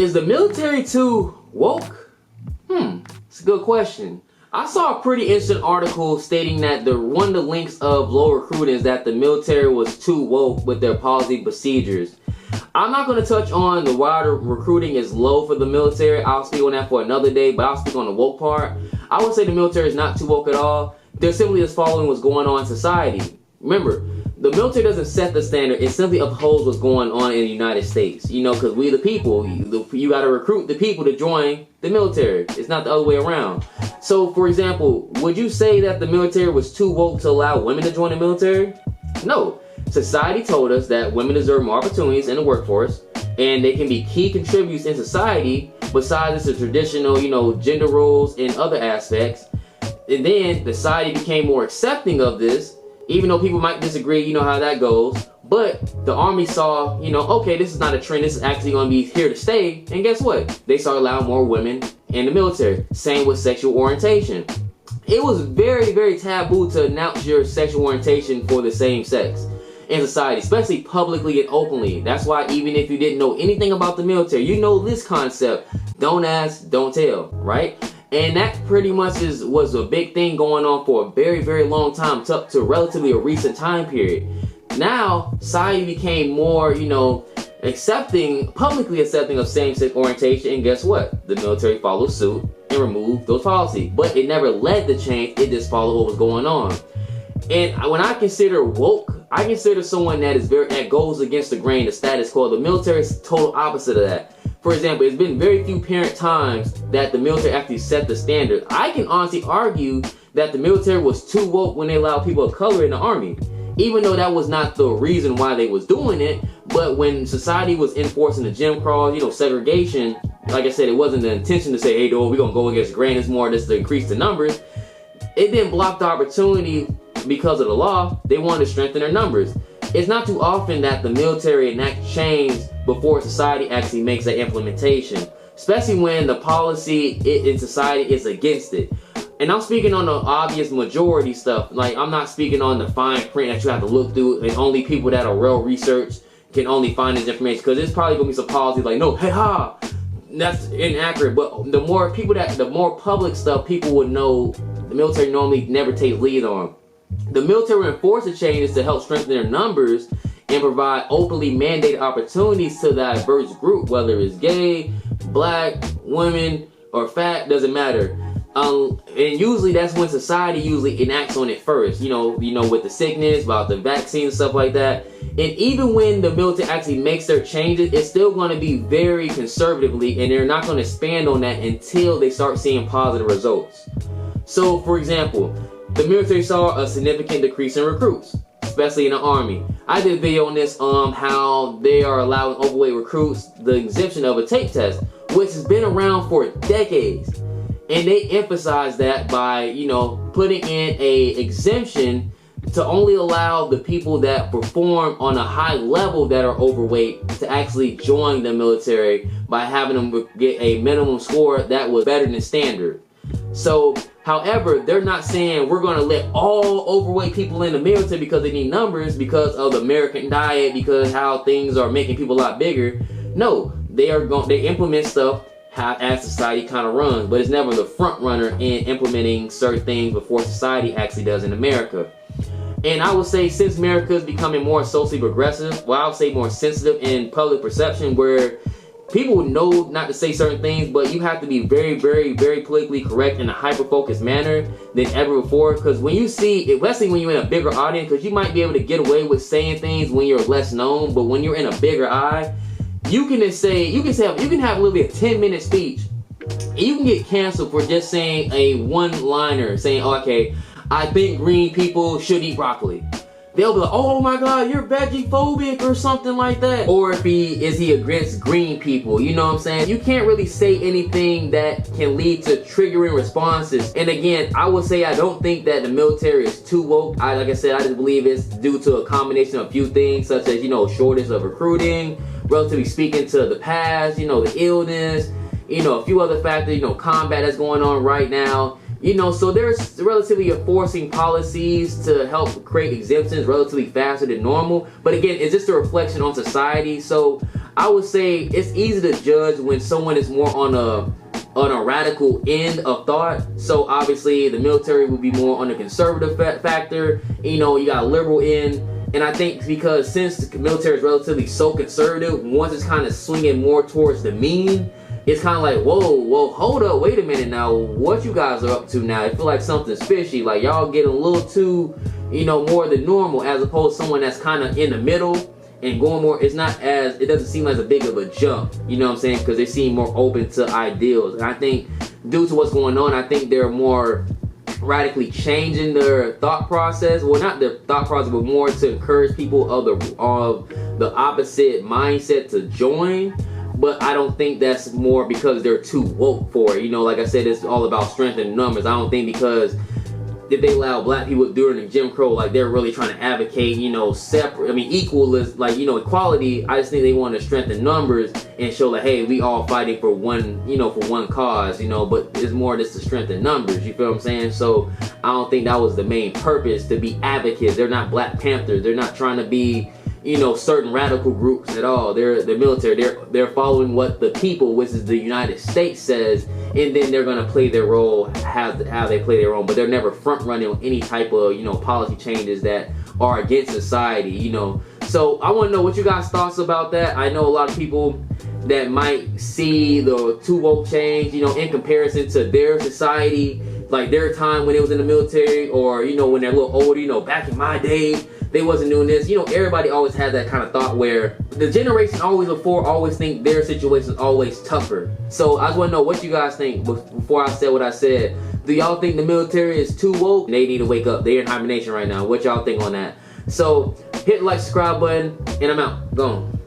Is the military too woke? It's a good question. I saw a pretty interesting article stating that one of the links of low recruiting is that the military was too woke with their policy procedures. I'm not going to touch on the why the recruiting is low for the military. I'll speak on that for another day, but I'll speak on the woke part. I would say the military is not too woke at all. They're simply just following what's going on in society. Remember, the military doesn't set the standard. It simply upholds what's going on in the United States. You know, because we the people, you got to recruit the people to join the military. It's not the other way around. So, for example, would you say that the military was too woke to allow women to join the military? No. Society told us that women deserve more opportunities in the workforce, and they can be key contributors in society besides the traditional, gender roles and other aspects. And then society became more accepting of this, even though people might disagree, you know how that goes. But the Army saw, okay, this is not a trend, this is actually going to be here to stay. And guess what? They started allowing more women in the military. Same with sexual orientation. It was very, very taboo to announce your sexual orientation for the same sex in society, especially publicly and openly. That's why even if you didn't know anything about the military, you know this concept: don't ask, don't tell, right? And that pretty much was a big thing going on for a very, very long time, to relatively a recent time period. Now, society became more, publicly accepting of same-sex orientation, and guess what? The military followed suit and removed those policies. But it never led to change, it just followed what was going on. And when I consider woke, I consider someone that goes against the grain, the status quo. The military is the total opposite of that. For example, it's been very few parent times that the military actually set the standard. I can honestly argue that the military was too woke when they allowed people of color in the Army. Even though that was not the reason why they was doing it, but when society was enforcing the Jim Crow, segregation, like I said, it wasn't the intention to say, hey, we're going to go against the grain. It's more just to increase the numbers. It didn't block the opportunity because of the law. They wanted to strengthen their numbers. It's not too often that the military enact change before society actually makes that implementation, especially when the policy in society is against it. And I'm speaking on the obvious majority stuff. Like, I'm not speaking on the fine print that you have to look through, and only people that are well researched can only find this information, because there's probably gonna be some policies like, no, hey ha, that's inaccurate. But the more public stuff people would know, the military normally never takes lead on. The military enforced the changes to help strengthen their numbers and provide openly mandated opportunities to the diverse group, whether it's gay, black, women, or fat, doesn't matter. And usually that's when society usually enacts on it first, with the sickness, about the vaccine and stuff like that. And even when the military actually makes their changes, it's still going to be very conservatively, and they're not going to expand on that until they start seeing positive results. So, for example, the military saw a significant decrease in recruits, especially in the Army. I did a video on this, how they are allowing overweight recruits the exemption of a tape test, which has been around for decades. And they emphasize that by, putting in a exemption to only allow the people that perform on a high level that are overweight to actually join the military by having them get a minimum score that was better than standard. So, however, they're not saying we're going to let all overweight people in the military because they need numbers, because of the American diet, because how things are making people a lot bigger. No, they implement stuff as society kind of runs, but it's never the front runner in implementing certain things before society actually does in America. And I would say, since America is becoming more socially progressive, I would say more sensitive in public perception, where people know not to say certain things, but you have to be very, very, very politically correct in a hyper-focused manner than ever before. Because when you see, especially when you're in a bigger audience, because you might be able to get away with saying things when you're less known, but when you're in a bigger eye, you can have literally a 10-minute speech. You can get canceled for just saying a one-liner, saying, oh, okay, I think green people should eat broccoli. They'll be like, oh my god, you're veggie-phobic or something like that. Or is he against green people? You know what I'm saying? You can't really say anything that can lead to triggering responses. And again, I would say I don't think that the military is too woke. Like I said, I just believe it's due to a combination of a few things, such as, shortage of recruiting, relatively speaking to the past, the illness, a few other factors, combat that's going on right now. You know, so there's relatively enforcing policies to help create exemptions relatively faster than normal. But again, it's just a reflection on society. So I would say it's easy to judge when someone is more on a radical end of thought. So obviously the military would be more on the conservative factor. You know, you got a liberal end. And I think because since the military is relatively so conservative, once it's kind of swinging more towards the mean, it's kind of like, whoa, hold up, wait a minute now, what you guys are up to now? I feel like something's fishy, like y'all getting a little too, you know, more than normal, as opposed to someone that's kind of in the middle and going more. It doesn't seem as a big of a jump, you know what I'm saying, because they seem more open to ideals. And I think due to what's going on, I think they're more radically changing their thought process. Well, not their thought process, but more to encourage people of the opposite mindset to join. But I don't think that's more because they're too woke for it. You know, like I said, it's all about strength and numbers. I don't think because if they allow black people during the Jim Crow, like they're really trying to advocate, you know, equal is like, you know, equality. I just think they want to strengthen numbers and show like, hey, we all fighting for one, you know, for one cause, you know, but it's more just to strengthen numbers. You feel what I'm saying? So I don't think that was the main purpose, to be advocates. They're not Black Panthers. They're not trying to be, you know, certain radical groups at all. They're the military. They're following what the people, which is the United States, says, and then they're gonna play their role how they play their own. But they're never front running on any type of, you know, policy changes that are against society. You know, so I want to know what you guys' thoughts about that. I know a lot of people that might see the too woke change, you know, in comparison to their society, like their time when they was in the military, or you know, when they're a little older. You know, back in my day, they wasn't doing this. You know, everybody always had that kind of thought where the generation always before always think their situation is always tougher. So I just want to know what you guys think before I said what I said. Do y'all think the military is too woke? They need to wake up. They're in hibernation right now. What y'all think on that? So hit the like, subscribe button, and I'm out. Gone.